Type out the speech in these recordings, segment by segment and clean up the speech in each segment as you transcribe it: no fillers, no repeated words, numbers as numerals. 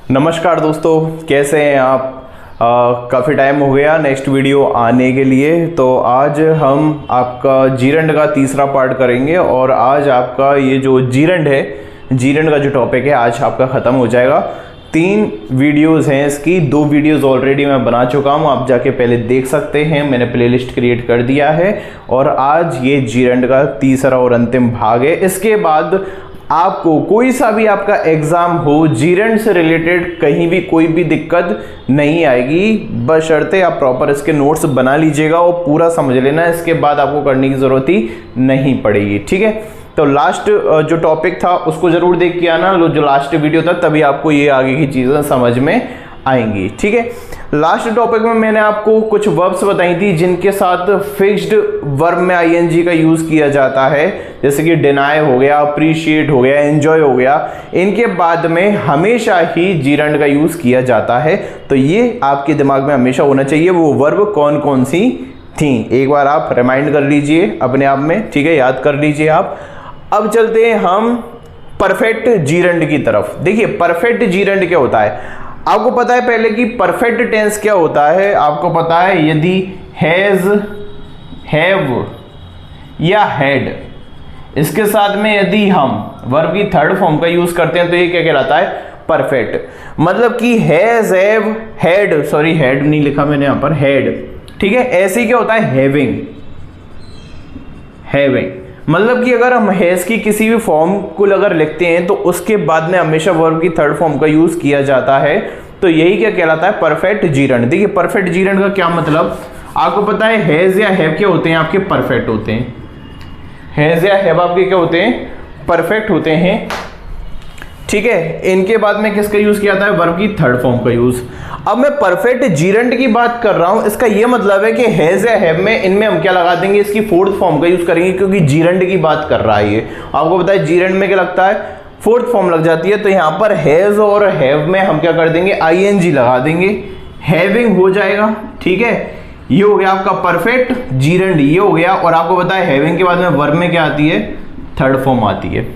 नमस्कार दोस्तों, कैसे हैं आप। काफ़ी टाइम हो गया नेक्स्ट वीडियो आने के लिए। तो आज हम आपका जीरंड का तीसरा पार्ट करेंगे और आज आपका ये जो जीरंड है, जीरंड का जो टॉपिक है आज आपका ख़त्म हो जाएगा। 3 वीडियोस हैं इसकी, 2 वीडियोस ऑलरेडी मैं बना चुका हूँ, आप जाके पहले देख सकते हैं, मैंने प्लेलिस्ट क्रिएट कर दिया है। और आज ये जीरंड का तीसरा और अंतिम भाग है। इसके बाद आपको कोई सा भी आपका एग्जाम हो, जीरंड से रिलेटेड कहीं भी कोई भी दिक्कत नहीं आएगी, बशर्ते आप प्रॉपर इसके नोट्स बना लीजिएगा और पूरा समझ लेना। इसके बाद आपको करने की ज़रूरत ही नहीं पड़ेगी, ठीक है। तो लास्ट जो टॉपिक था उसको ज़रूर देख के आना, जो लास्ट वीडियो था, तभी आपको ये आगे की चीज़ें समझ में आएंगी, ठीक है। लास्ट टॉपिक में मैंने आपको कुछ वर्ब्स बताई थी जिनके साथ फिक्स्ड वर्ब में आईएनजी का यूज़ किया जाता है, जैसे कि डिनाई हो गया, अप्रिशिएट हो गया, एंजॉय हो गया। इनके बाद में हमेशा ही जीरंड का यूज़ किया जाता है। तो ये आपके दिमाग में हमेशा होना चाहिए, वो वर्ब कौन कौन सी थी। एक बार आप रिमाइंड कर लीजिए अपने आप में, ठीक है, याद कर लीजिए आप। अब चलते हैं हम परफेक्ट जीरंड की तरफ। देखिए परफेक्ट जीरंड क्या होता है, आपको पता है पहले कि परफेक्ट टेंस क्या होता है। आपको पता है यदि हैज, हैव या हैड, इसके साथ में यदि हम वर्ब की थर्ड फॉर्म का यूज करते हैं तो ये क्या कहलाता है, परफेक्ट। मतलब कि has, have, had, sorry had नहीं लिखा मैंने यहां पर, हैड, ठीक है। ऐसे ही क्या होता है, हैविंग, हैविंग। मतलब कि अगर हम हैज की किसी भी फॉर्म को अगर लिखते हैं तो उसके बाद में हमेशा वर्ब की थर्ड फॉर्म का यूज किया जाता है। तो यही क्या कहलाता है, परफेक्ट जीरंड। देखिए परफेक्ट जीरंड का क्या मतलब, आपको पता है हैज या हैव क्या होते हैं, आपके परफेक्ट होते हैं। हैज या हैव आपके क्या होते हैं, परफेक्ट होते हैं, ठीक है। इनके बाद में किसका यूज किया जाता है, वर्ब की थर्ड फॉर्म का यूज। अब मैं परफेक्ट जीरंड की बात कर रहा हूं, इसका यह मतलब है कि हैज या हैव में इनमें हम क्या लगा देंगे, इसकी फोर्थ फॉर्म का यूज करेंगे, क्योंकि जीरंड की बात कर रहा है ये। आपको पता है जीरंड में क्या लगता है, फोर्थ फॉर्म लग जाती है। तो यहां पर हैज और हैव में हम क्या कर देंगे, आईएनजी लगा देंगे, हैविंग हो जाएगा, ठीक है। ये हो गया आपका परफेक्ट जीरंड, ये हो गया। और आपको पता है हैविंग के बाद में वर्ब में क्या आती है, थर्ड फॉर्म आती है।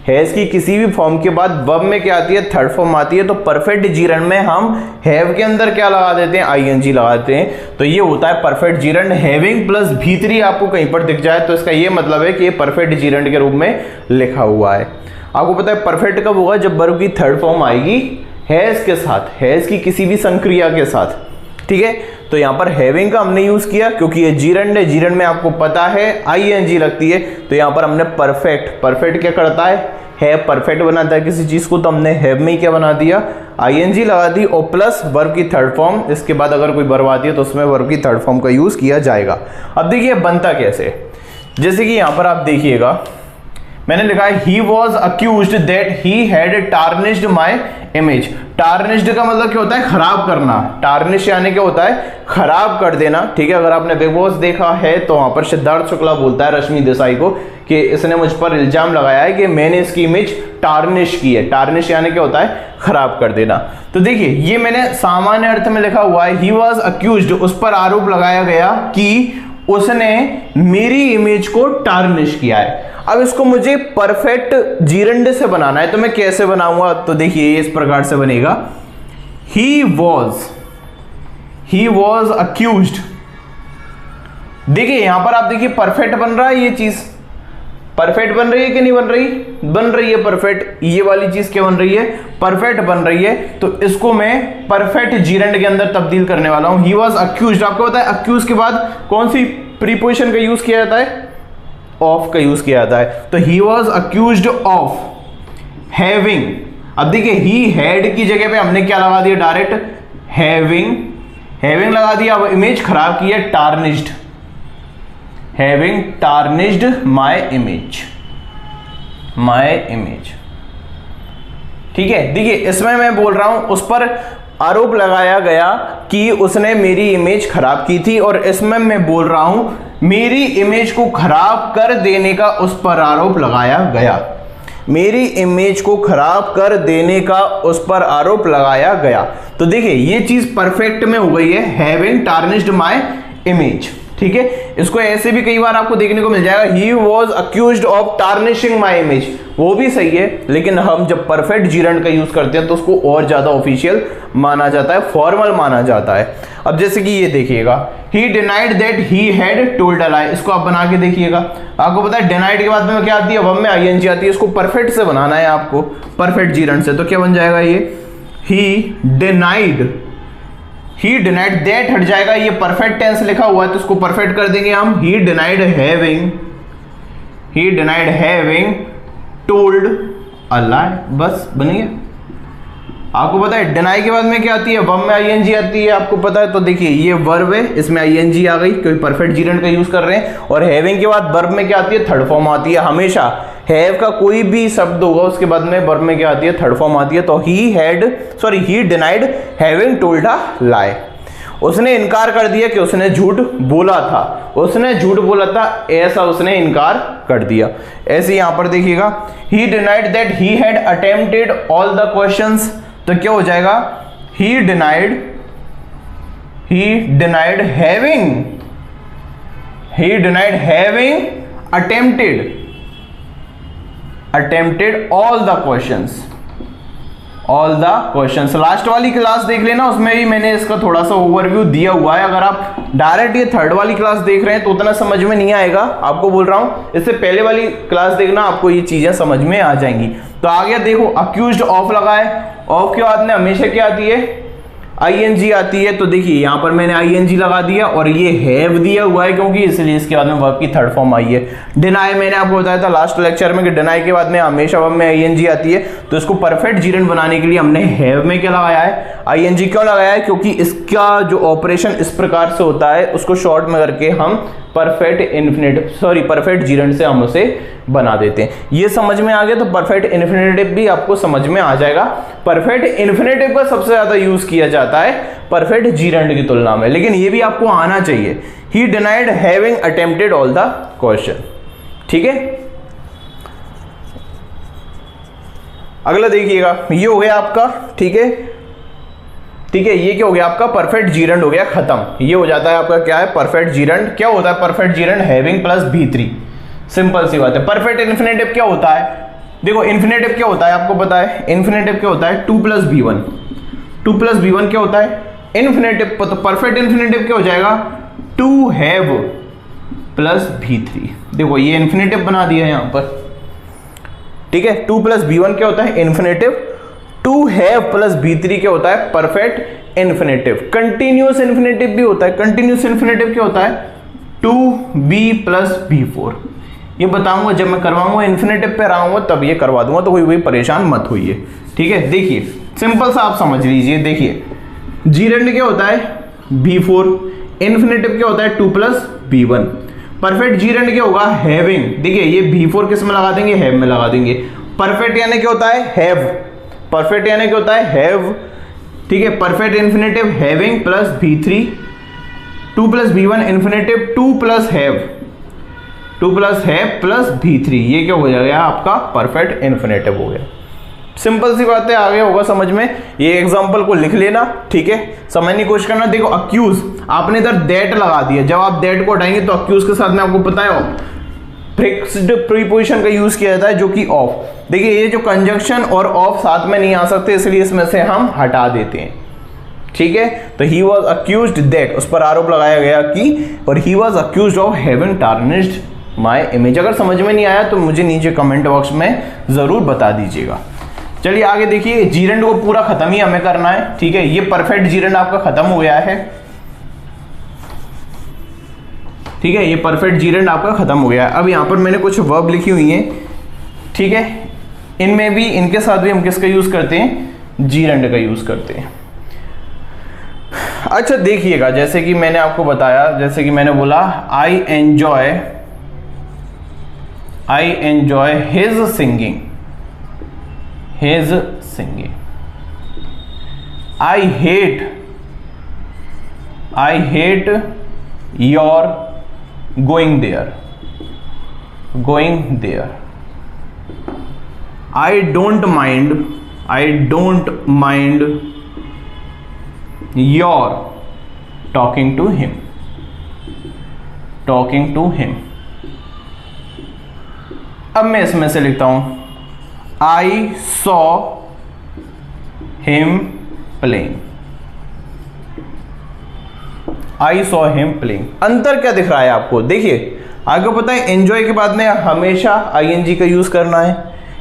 हैज की किसी भी फॉर्म के बाद वर्ब में क्या आती है, थर्ड फॉर्म आती है। तो परफेक्ट जीरंड में हम हैव के अंदर क्या लगा देते हैं, आईएनजी लगाते हैं। तो ये होता है perfect gerund. Having plus V3 आपको कहीं पर दिख जाए तो इसका ये मतलब है कि ये परफेक्ट जीरंड के रूप में लिखा हुआ है। आपको पता है परफेक्ट कब होगा, जब वर्ब की थर्ड फॉर्म आएगी हैज के साथ, हैज की किसी भी संक्रिया के साथ, ठीक है। तो यहां पर हैविंग का हमने यूज किया क्योंकि ये जीरंड है, जीरंड में आपको पता है आईएनजी लगती है। तो यहां पर हमने परफेक्ट, परफेक्ट क्या करता है परफेक्ट बनाता है किसी चीज को, तो हमने हैव में क्या बना दिया, आईएनजी लगा दी और प्लस वर्ब की थर्ड फॉर्म। इसके बाद अगर कोई वर्ब आती है तो उसमें वर्ब की थर्ड फॉर्म का यूज किया जाएगा। अब देखिए बनता कैसे, जैसे कि यहां पर आप देखिएगा मैंने लिखा है he was accused that he had tarnished my image. Tarnished का मतलब क्या होता है, खराब करना। टार्निश यानी क्या होता है, खराब कर देना, ठीक है। अगर आपने बिग बॉस देखा है तो वहां पर सिद्धार्थ शुक्ला बोलता है रश्मि देसाई को कि इसने मुझ पर इल्जाम लगाया है कि मैंने इसकी इमेज टार्निश की है। टार्निश यानी क्या होता है, खराब कर देना। तो देखिए ये मैंने सामान्य अर्थ में लिखा हुआ है, ही वॉज अक्यूज्ड, उस पर आरोप लगाया गया कि उसने मेरी इमेज को टार्निश किया है। अब इसको मुझे परफेक्ट जीरंड से बनाना है, तो मैं कैसे बनाऊंगा, तो देखिए इस प्रकार से बनेगा, ही वॉज अक्यूज्ड। देखिए यहां पर आप देखिए परफेक्ट बन रहा है, ये चीज परफेक्ट बन रही है कि नहीं बन रही, बन रही है परफेक्ट। ये वाली चीज क्या बन रही है, परफेक्ट बन रही है। तो इसको मैं परफेक्ट जीरंड के अंदर तब्दील करने वाला हूं। ही वॉज अक्यूज्ड, आपको पता है अक्यूज के बाद कौन सी प्रीपोजिशन का यूज किया जाता है, ऑफ का यूज किया जाता है। तो he was accused of having. अब देखिए ही हैड की जगह पे हमने क्या लगा दिया, डायरेक्ट हैविंग, हैविंग लगा दिया। अब इमेज खराब की है, tarnished, having tarnished my image, ठीक है। देखिए इसमें मैं बोल रहा हूं उस पर आरोप लगाया गया कि उसने मेरी इमेज खराब की थी, और इसमें मैं बोल रहा हूं मेरी इमेज को खराब कर देने का उस पर आरोप लगाया गया। मेरी इमेज को खराब कर देने का उस पर आरोप लगाया गया। तो देखिए ये चीज परफेक्ट में हो गई है, हैविंग टार्निश्ड माई इमेज, ठीक है, इसको ऐसे भी कई बार आपको देखने को मिल जाएगा, he was accused of tarnishing my image, वो भी सही है, लेकिन हम जब परफेक्ट जीरंड का यूज करते हैं तो उसको और ज्यादा ऑफिशियल माना जाता है, फॉर्मल माना जाता है। अब जैसे कि ये देखिएगा, he denied that he had told a lie, इसको आप बना के देखिएगा। आपको पता है डिनाइड के बाद में क्या आती है, वर्ब में आईएनजी आती है, इसको परफेक्ट से बनाना है आपको, परफेक्ट जीरंड से, तो क्या बन जाएगा ये, ही डिनाइड, ही डिनाइड, दैट हट जाएगा, ये परफेक्ट टेंस लिखा हुआ है तो इसको परफेक्ट कर देंगे हम, he denied having told a lie, बस बन गया। आपको पता है डिनाई के बाद में क्या आती है, वर्ब में आईएनजी आती है, आपको पता है, तो देखिए ये वर्ब है, इसमें आईएनजी आ गई क्योंकि परफेक्ट जीरंड का यूज कर रहे हैं, और हैविंग के बाद वर्ब में क्या आती है, थर्ड फॉर्म आती है, हमेशा हैव का कोई भी शब्द होगा उसके बाद में वर्ब में क्या आती है, थर्ड फॉर्म आती है। तो he denied having told a lie, उसने इनकार कर दिया कि उसने झूठ बोला था, उसने झूठ बोला था ऐसा उसने इनकार कर दिया। ऐसे यहां पर देखिएगा, he denied that he had attempted all the questions, तो क्या हो जाएगा, ही denied having attempted all the questions. Last वाली क्लास देख लेना, उसमें भी मैंने इसका थोड़ा सा ओवरव्यू दिया हुआ है। अगर आप डायरेक्ट ये थर्ड वाली क्लास देख रहे हैं तो उतना समझ में नहीं आएगा, आपको बोल रहा हूं इससे पहले वाली क्लास देखना, आपको ये चीजें समझ में आ जाएंगी। तो आगे देखो, अक्यूज्ड ऑफ लगा है, ऑफ के बाद में हमेशा क्या आती है, आईएनजी आती है, तो देखिए यहां पर मैंने आईएनजी लगा दिया और ये हैव दिया हुआ है क्योंकि इसलिए इसके बाद में वर्ब की थर्ड फॉर्म आई है। डिनाई मैंने आपको बताया था लास्ट लेक्चर में कि डिनाई के बाद में हमेशा वर्ब में आईएनजी आती है, तो इसको परफेक्ट जीरंड बनाने के लिए हमने हैव में क्या लगाया है, आईएनजी क्यों लगाया है, क्योंकि इसका जो ऑपरेशन इस प्रकार से होता है उसको शॉर्ट में करके हम परफेक्ट जीरंड से हम उसे बना देते हैं। ये समझ में आ गया, तो परफेक्ट इन्फिनेटिव भी आपको समझ में आ जाएगा। परफेक्ट इन्फिनेटिव का सबसे ज्यादा यूज किया जाता है परफेक्ट जीरंड की तुलना में, लेकिन ये भी आपको आना चाहिए, ही denied having attempted all the question, ठीक है। अगला देखिएगा, ये हो गया आपका, ठीक है, ये क्या हो गया आपका, परफेक्ट जीरंड हो गया खत्म। ये हो जाता है आपका क्या है, परफेक्ट जीरंड। क्या होता है perfect gerund, having plus V3, simple सी बात है। परफेक्ट इन्फिनेटिव क्या होता है, देखो इन्फिनेटिव क्या होता है आपको पता है, इन्फिनेटिव क्या होता है, 2 + B1, 2 + B1 क्या होता है इन्फिनेटिव, तो परफेक्ट इन्फिनेटिव क्या हो जाएगा, टू हैव प्लस V3, देखो ये इन्फिनेटिव बना दिया यहां पर, ठीक है। 2 + B1 क्या होता है infinitive, to have plus V3 क्या होता है परफेक्ट इन्फिनेटिव। कंटिन्यूअस इन्फिनेटिव भी होता है, कंटिन्यूअस इन्फिनेटिव क्या होता है 2B + B4, ये बताऊंगा जब मैं करवाऊंगा, इन्फिनेटिव पे रहा तब ये करवा दूंगा, तो कोई परेशान मत होइए, ठीक है। देखिए सिंपल सा आप समझ लीजिए, देखिए जीरंड क्या होता है B4, इन्फिनेटिव क्या होता है 2 + B1, परफेक्ट जीरंड क्या होगा हैविंग, देखिए ये B4 किस में लगा देंगे, हैव में लगा देंगे। परफेक्ट यानी क्या होता है हैव, परफेक्ट यानी क्या होता है हैव, ठीक है। Perfect infinitive having plus V3, 2 + B1 infinitive 2 + have, 2 + have plus V3, ये क्या हो जाएगा आपका परफेक्ट इन्फिनेटिव हो गया। सिंपल सी बात है, आगे होगा समझ में। ये एग्जांपल को लिख लेना, ठीक है, समझने की कोशिश करना। देखो अक्यूज आपने इधर दैट लगा दिया, जब आप दैट को हटाएंगे तो अक्यूज के साथ में आपको पता है फिक्स्ड प्रीपोजिशन का यूज किया जाता है जो कि ऑफ। देखिए ये जो कंजंक्शन और ऑफ साथ में नहीं आ सकते, इसलिए इसमें से हम हटा देते हैं, ठीक है। तो ही वॉज अक्यूज्ड दैट, उस पर आरोप लगाया गया कि, और he was accused of having tarnished my image. अगर समझ में नहीं आया तो मुझे नीचे कमेंट बॉक्स में जरूर बता दीजिएगा। चलिए आगे देखिए, जीरंड को पूरा खत्म ही हमें करना है, ठीक है। ये परफेक्ट जीरंड आपका खत्म हो गया है, ठीक है, ये परफेक्ट जीरंड आपका खत्म हो गया है। अब यहां पर मैंने कुछ वर्ब लिखी हुई हैं, ठीक है, इनमें भी इनके साथ भी हम किसका यूज करते हैं, जीरंड का यूज करते हैं। अच्छा देखिएगा, जैसे कि मैंने आपको बताया, जैसे कि मैंने बोला I enjoy his singing, I hate your going there, I don't mind your talking to him, talking to him. अब मैं इसमें से लिखता हूं I saw him playing. I saw him playing. अंतर क्या दिख रहा है आपको? देखिए आपको पता है एंजॉय के बाद में हमेशा आईएनजी का यूज करना है,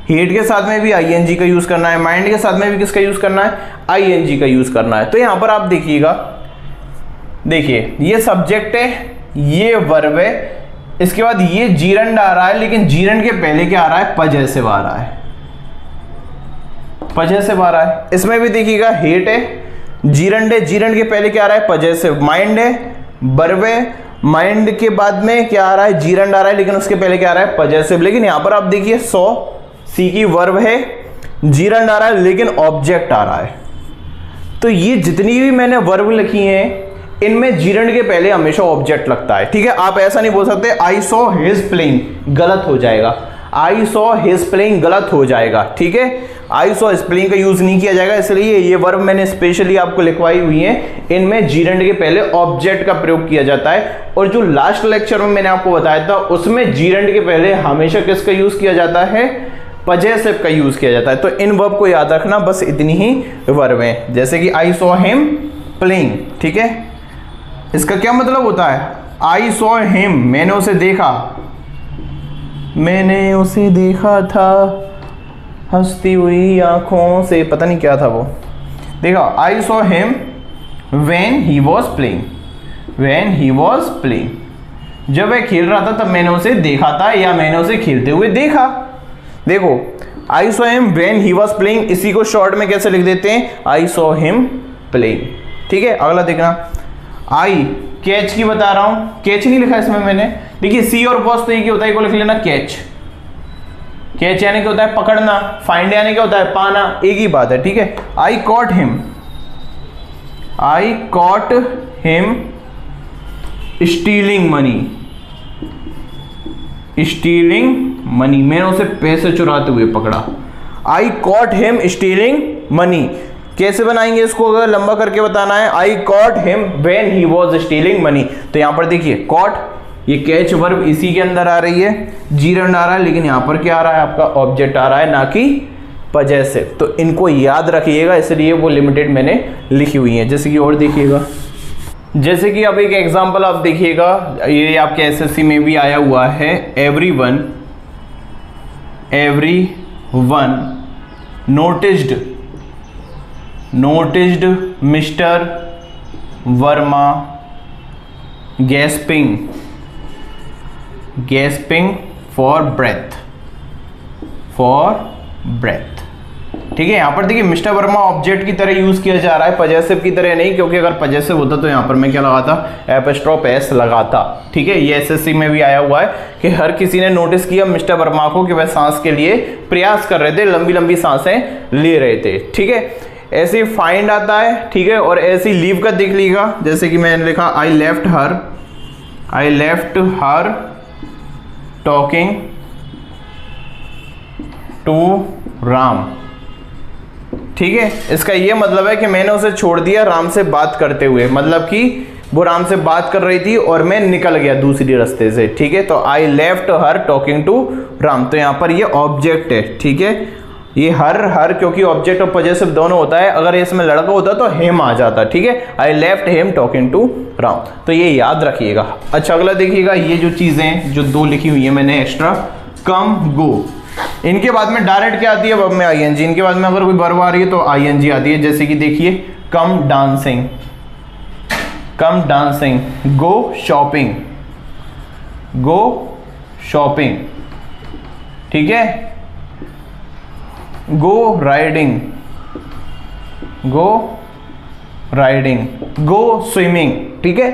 हेट के साथ में भी आईएनजी का यूज करना है, माइंड के साथ में भी किसका यूज करना है? आईएनजी का यूज करना है। तो यहां पर आप देखिएगा, देखिए ये सब्जेक्ट है, ये वर्ब है, इसके बाद ये जीरंड आ रहा है, लेकिन जीरंड के पहले क्या आ रहा है? पजेसिव आ रहा है, पजेसिव आ रहा है। इसमें भी देखिएगा हेट है, जीरंड है, जीरंड के पहले क्या आ रहा है? पजेसिव। माइंड है, वर्ब है, माइंड के बाद में क्या आ रहा है? जीरंड आ रहा है, लेकिन उसके पहले क्या आ रहा है? पजेसिव। लेकिन यहां पर आप देखिए सॉ सी की वर्ब है, जीरंड आ रहा है, लेकिन ऑब्जेक्ट आ रहा है। तो ये जितनी भी मैंने वर्ब लिखी हैं इनमें जीरंड के पहले हमेशा ऑब्जेक्ट लगता है, ठीक है। आप ऐसा नहीं बोल सकते आई सॉ हिज प्लेइंग, गलत हो जाएगा। आई सॉ हिज प्लेइंग गलत हो जाएगा, ठीक है। आई सॉ हिज प्लेइंग का यूज नहीं किया जाएगा, इसलिए ये वर्ब मैंने स्पेशली आपको लिखवाई हुई है, इनमें जीरंड के पहले ऑब्जेक्ट का प्रयोग किया जाता है। और जो लास्ट लेक्चर में मैंने आपको बताया था उसमें जीरंड के पहले हमेशा किसका यूज किया जाता है? पजेसिव का यूज किया जाता है। तो इन वर्ब को याद रखना, बस इतनी ही वर्ब है, जैसे कि आई सॉ हिम प्लेइंग, ठीक है। इसका क्या मतलब होता है? आई सॉ हिम, मैंने उसे देखा, मैंने उसे देखा था हंसती हुई आंखों से, पता नहीं क्या था वो। देखा, आई saw him when he was playing, when he was playing, जब वह खेल रहा था तब मैंने उसे देखा था, या मैंने उसे खेलते हुए देखा। देखो आई saw him when he was playing, इसी को शॉर्ट में कैसे लिख देते हैं? आई सॉ हिम प्लेइंग, ठीक है। अगला देखना, आई कैच की बता रहा हूं, कैच नहीं लिखा इसमें मैंने। देखिए सी और वॉज तो ये क्या होता है, को लिख लेना कैच। कैच यानी क्या होता है? पकड़ना। फाइंड यानी क्या होता है? पाना। एक ही बात है, ठीक है। आई कॉट हिम, आई cot him stealing money, stealing money, मैंने उसे पैसे चुराते हुए पकड़ा। आई कॉट हिम स्टीलिंग मनी, कैसे बनाएंगे इसको? अगर लंबा करके बताना है, आई cot him when he was stealing money. तो यहां पर देखिए कॉट, ये कैच वर्ब इसी के अंदर आ रही है, जीरंड आ रहा है, लेकिन यहां पर क्या आ रहा है? आपका ऑब्जेक्ट आ रहा है, ना कि पजेसिव। तो इनको याद रखिएगा, इसलिए वो लिमिटेड मैंने लिखी हुई है। जैसे कि और देखिएगा, जैसे कि अब एक एग्जांपल आप देखिएगा, ये आपके एसएससी में भी आया हुआ है। Everyone noticed mister Verma gasping for breath, ठीक है। यहां पर देखिए मिस्टर वर्मा ऑब्जेक्ट की तरह यूज किया जा रहा है, पजेसिव की तरह नहीं, क्योंकि अगर पजेसिव होता तो यहां पर मैं क्या लगाता? एपस्ट्रोफ एस लगाता, ठीक है। ये एसएससी में भी आया हुआ है कि हर किसी ने नोटिस किया मिस्टर वर्मा को कि वह सांस के लिए प्रयास कर रहे थे, लंबी लंबी सांसें ले रहे थे, ठीक है। ऐसे फाइंड आता है, ठीक है। और ऐसे लीव का देख लीजिएगा, जैसे कि मैंने लिखा I left her talking to Ram, ठीक है। इसका यह मतलब है कि मैंने उसे छोड़ दिया राम से बात करते हुए, मतलब कि वो राम से बात कर रही थी और मैं निकल गया दूसरी रास्ते से, ठीक है। तो I left her talking to Ram, तो यहां पर ये ऑब्जेक्ट है, ठीक है। ये हर क्योंकि ऑब्जेक्ट और पजेसिव दोनों होता है, अगर इसमें लड़का होता तो हिम आ जाता, ठीक है। I left him talking to Ram, तो ये याद रखिएगा। अच्छा अगला देखिएगा, ये जो चीजें जो दो लिखी हुई है मैंने एक्स्ट्रा, कम गो, इनके बाद में डायरेक्ट क्या आती है? वर्ब में आईएनजी। इनके बाद में अगर कोई वर्ब आ रही है तो आईएनजी आती है, जैसे कि देखिए कम डांसिंग, गो शॉपिंग, ठीक है। गो राइडिंग, गो स्विमिंग, ठीक है।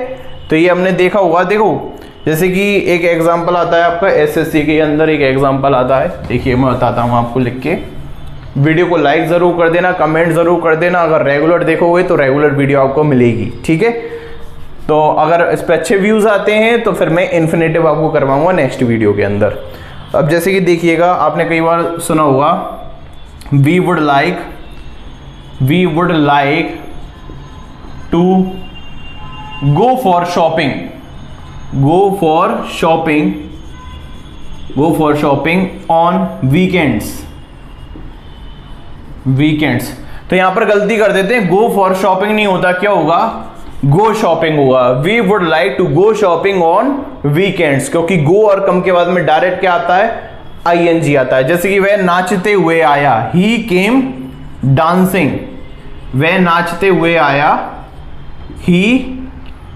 तो ये हमने देखा हुआ, देखो जैसे कि एक एग्जांपल आता है आपका एसएससी के अंदर, एक एग्जांपल आता है, देखिए मैं बताता हूँ आपको लिख के। वीडियो को लाइक जरूर कर देना, कमेंट जरूर कर देना, अगर रेगुलर देखोगे तो रेगुलर वीडियो आपको मिलेगी, ठीक है। तो अगर इस पर अच्छे व्यूज आते हैं तो फिर मैं इन्फिनेटिव आपको करवाऊंगा नेक्स्ट वीडियो के अंदर। अब जैसे कि देखिएगा, आपने कई बार सुना होगा we would like to go for shopping, go for shopping on weekends. तो यहां पर गलती कर देते हैं, गो फॉर शॉपिंग नहीं होता, क्या होगा, गो शॉपिंग होगा। We would like to go shopping on weekends, क्योंकि गो और कम के बाद में डायरेक्ट क्या आता है, ING आता है। जैसे कि वह नाचते हुए आया, ही केम डांसिंग, वह नाचते हुए आया, ही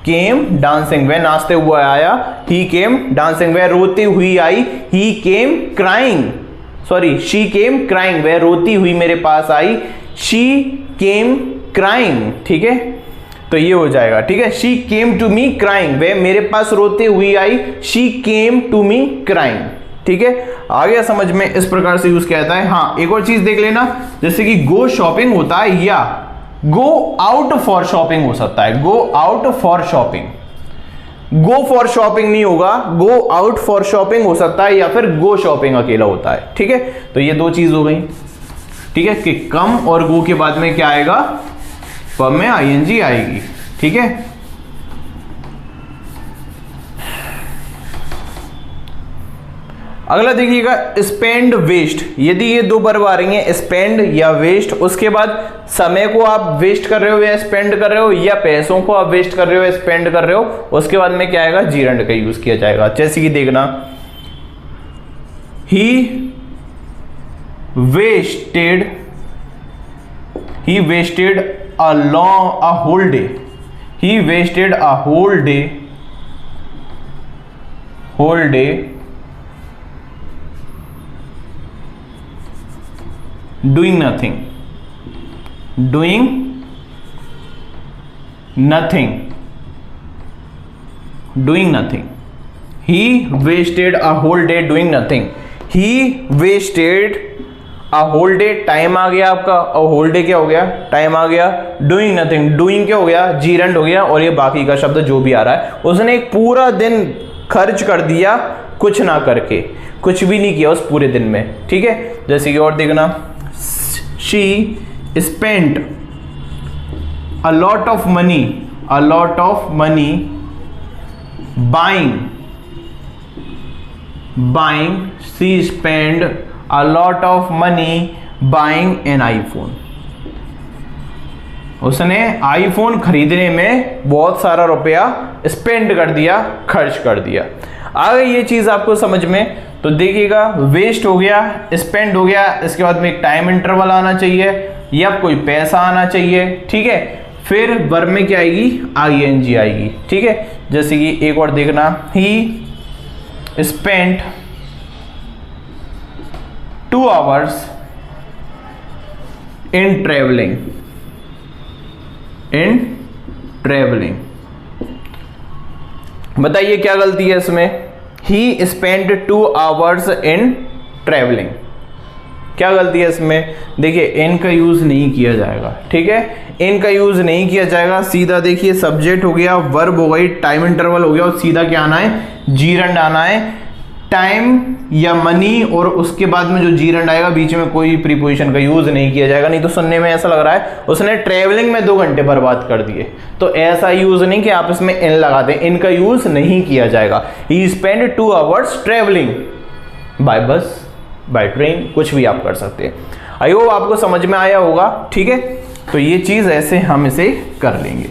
केम डांसिंग, वह नाचते हुए आया, ही केम डांसिंग। वह रोती हुई आई, he came crying, sorry she came crying, वह रोती हुई मेरे पास आई, शी केम क्राइंग। ठीक है, तो ये हो जाएगा। ठीक है, she came to me crying, वह मेरे पास रोते हुई आई, she came to me crying. ठीक है, आ गया समझ में, इस प्रकार से यूज किया जाता है। हाँ, एक और चीज देख लेना, जैसे कि गो शॉपिंग होता है या गो आउट फॉर शॉपिंग हो सकता है, go out for shopping, go for shopping नहीं होगा, गो आउट फॉर शॉपिंग हो सकता है, या फिर गो शॉपिंग अकेला होता है। ठीक है, तो ये दो चीज हो गई। ठीक है, कि कम और गो के बाद में क्या आएगा, वर्ब में ING आएगी। ठीक है, अगला देखिएगा स्पेंड वेस्ट। यदि ये दो वर्ब आ रही हैं, स्पेंड या वेस्ट, उसके बाद समय को आप वेस्ट कर रहे हो या स्पेंड कर रहे हो, या पैसों को आप वेस्ट कर रहे हो या स्पेंड कर रहे हो, उसके बाद में क्या आएगा, जीरंड का यूज किया जाएगा। जैसे कि देखना, ही wasted a whole day, he wasted a whole day doing nothing, he wasted a whole day doing nothing, he wasted a whole day, time आ गया आपका, और होल डे क्या हो गया, टाइम आ गया, डूइंग नथिंग, डूइंग क्या हो गया, जीरंड हो गया, और ये बाकी का शब्द जो भी आ रहा है, उसने एक पूरा दिन खर्च कर दिया कुछ ना करके, कुछ भी नहीं किया उस पूरे दिन में। ठीक है, जैसे कि और देखना, she spent a lot of money buying, she spent a lot of money buying an iPhone, उसने आईफोन खरीदने में बहुत सारा रुपया स्पेंड कर दिया, खर्च कर दिया। आ गई ये चीज आपको समझ में। तो देखिएगा, वेस्ट हो गया, स्पेंड हो गया, इसके बाद में एक टाइम इंटरवल आना चाहिए या कोई पैसा आना चाहिए। ठीक है, फिर वर्ब में क्या आएगी, ING आएगी। ठीक है, जैसे कि एक और देखना, ही स्पेंट 2 hours in traveling, बताइए क्या गलती है इसमें, ही स्पेंट 2 hours in traveling, क्या गलती है इसमें। देखिए, इन का यूज नहीं किया जाएगा। ठीक है, इन का यूज नहीं किया जाएगा, सीधा देखिए सब्जेक्ट हो गया, वर्ब हो गई, टाइम इंटरवल हो गया, और सीधा क्या आना है, जीरंड आना है। टाइम या मनी, और उसके बाद में जो जीरंड आएगा, बीच में कोई प्रीपोजिशन का यूज नहीं किया जाएगा। नहीं तो सुनने में ऐसा लग रहा है उसने ट्रेवलिंग में 2 घंटे बर्बाद कर दिए, तो ऐसा यूज नहीं कि आप इसमें इन लगा दें, इनका यूज नहीं किया जाएगा। ही स्पेंड 2 hours ट्रेवलिंग बाय बस, बाय ट्रेन, कुछ भी आप कर सकते हैं। आई होप आपको समझ में आया होगा। ठीक है, तो ये चीज ऐसे हम इसे कर लेंगे।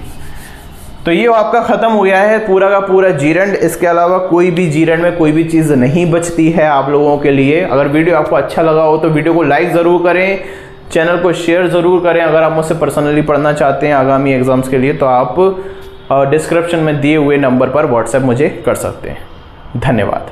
तो ये आपका खत्म हो गया है पूरा का पूरा जीरंड। इसके अलावा कोई भी जीरंड में कोई भी चीज़ नहीं बचती है आप लोगों के लिए। अगर वीडियो आपको अच्छा लगा हो तो वीडियो को लाइक ज़रूर करें, चैनल को शेयर ज़रूर करें। अगर आप मुझसे पर्सनली पढ़ना चाहते हैं आगामी एग्जाम्स के लिए तो आप डिस्क्रिप्शन में दिए हुए नंबर पर व्हाट्सएप मुझे कर सकते हैं। धन्यवाद।